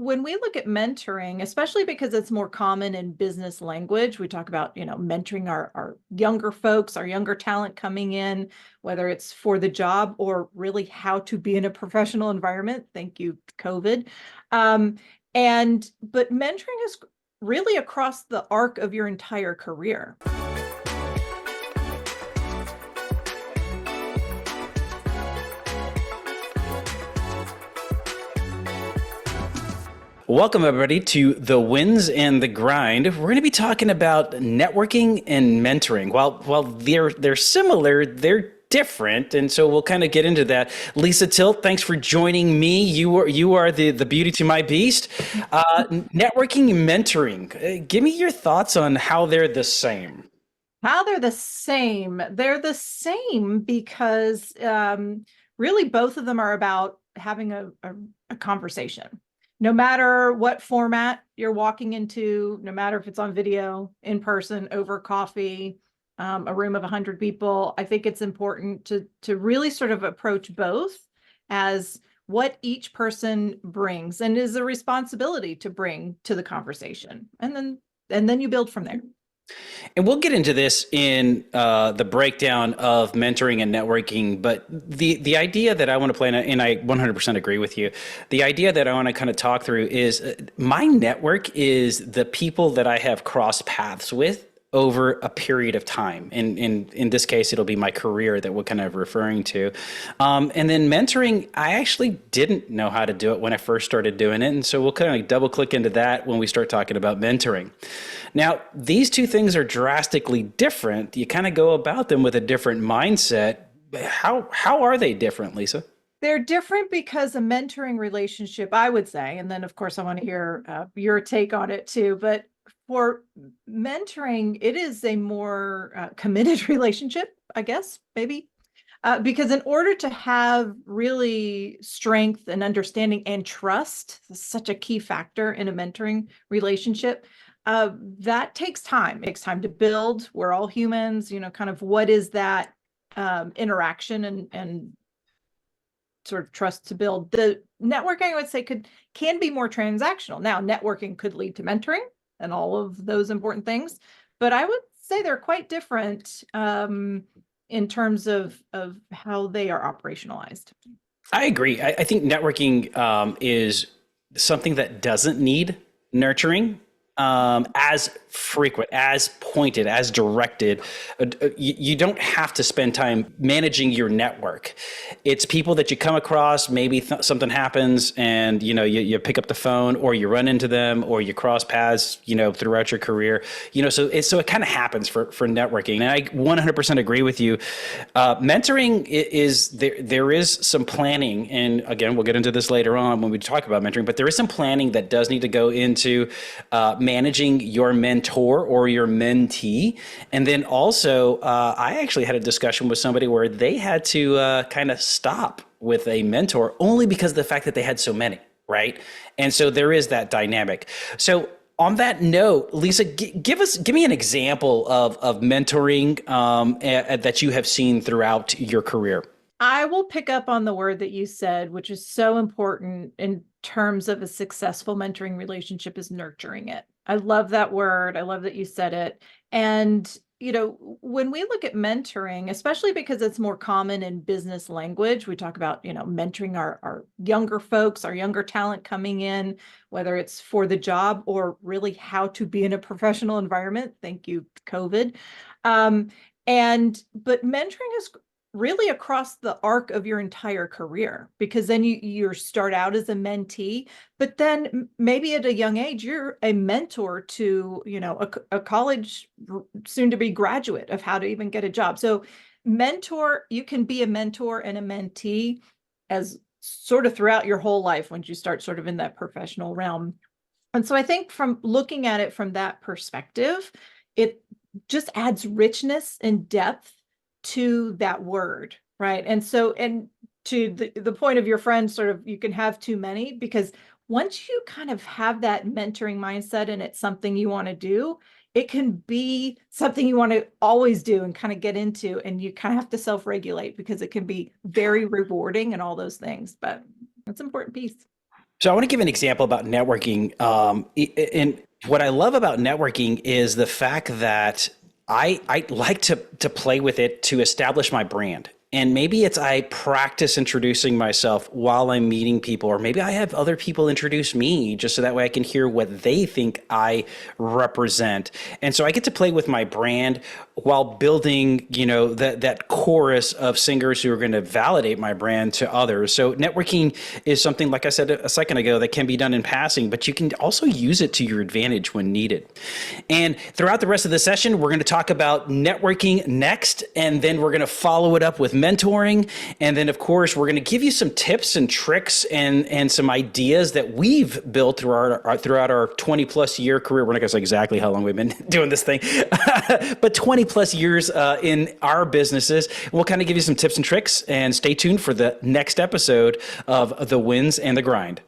When we look at mentoring, especially because it's more common in business language, we talk about, mentoring our younger folks, our younger talent coming in, whether it's for the job or really how to be in a professional environment. Thank you, COVID. Um, but mentoring is really across the arc of your entire career. Welcome, everybody, to The Wins and the Grind. We're going to be talking about networking and mentoring. While they're similar, they're different, and so we'll kind of get into that. Lisa Tilt, thanks for joining me. You are the beauty to my beast. Networking and mentoring. Give me your thoughts on how they're the same. How they're the same. They're the same because really both of them are about having a conversation. No matter what format you're walking into, no matter if it's on video, in person, over coffee, a room of 100 people, I think it's important to really sort of approach both as what each person brings and is a responsibility to bring to the conversation. And then you build from there. And we'll get into this in the breakdown of mentoring and networking. But the idea that I want to play, and I 100% agree with you, the idea that I want to kind of talk through is my network is the people that I have crossed paths with over a period of time. And in this case, it'll be my career that we're kind of referring to. And then mentoring, I actually didn't know how to do it when I first started doing it. And so we'll kind of double click into that when we start talking about mentoring. Now, these two things are drastically different. You kind of go about them with a different mindset. How are they different, Lisa? They're different because a mentoring relationship, I would say, and then of course I want to hear your take on it too, but for mentoring, it is a more committed relationship, I guess, maybe. Because in order to have really strength and understanding and trust, this is such a key factor in a mentoring relationship. That takes time. It takes time to build. We're all humans, kind of what is that interaction and sort of trust to build. The networking, I would say, can be more transactional. Now, networking could lead to mentoring and all of those important things, but I would say they're quite different in terms of how they are operationalized. I agree. I think networking is something that doesn't need nurturing as frequent, as pointed, as directed. You don't have to spend time managing your network. It's people that you come across, maybe something happens and, you pick up the phone or you run into them or you cross paths, throughout your career, so it kind of happens for networking. And I 100% agree with you. Mentoring is there is some planning. And again, we'll get into this later on when we talk about mentoring, but there is some planning that does need to go into managing your mentor or your mentee. And then also, I actually had a discussion with somebody where they had to kind of stop with a mentor only because of the fact that they had so many, right? And so there is that dynamic. So on that note, Lisa, give me an example of mentoring that you have seen throughout your career. I will pick up on the word that you said, which is so important in terms of a successful mentoring relationship, is nurturing it. I love that word. I love that you said it. And, when we look at mentoring, especially because it's more common in business language, we talk about, mentoring our younger folks, our younger talent coming in, whether it's for the job or really how to be in a professional environment. Thank you, COVID. But mentoring is really across the arc of your entire career, because then you start out as a mentee, but then maybe at a young age you're a mentor to a college soon to be graduate of how to even get a job. So you can be a mentor and a mentee as sort of throughout your whole life once you start sort of in that professional realm. And so I think from looking at it from that perspective, it just adds richness and depth to that word, right? And so, and to the point of your friend, sort of, you can have too many, because once you kind of have that mentoring mindset and it's something you want to do, it can be something you want to always do and kind of get into, and you kind of have to self-regulate because it can be very rewarding and all those things, but it's an important piece. So I want to give an example about networking. And what I love about networking is the fact that I like to play with it to establish my brand. And maybe it's I practice introducing myself while I'm meeting people, or maybe I have other people introduce me just so that way I can hear what they think I represent. And so I get to play with my brand while building, that chorus of singers who are going to validate my brand to others. So networking is something, like I said a second ago, that can be done in passing, but you can also use it to your advantage when needed. And throughout the rest of the session, we're going to talk about networking next, and then we're going to follow it up with mentoring. And then, of course, we're going to give you some tips and tricks and some ideas that we've built throughout our 20 plus year career. We're not going to say exactly how long we've been doing this thing, but 20 plus years in our businesses. We'll kind of give you some tips and tricks, and stay tuned for the next episode of The Wins and the Grind.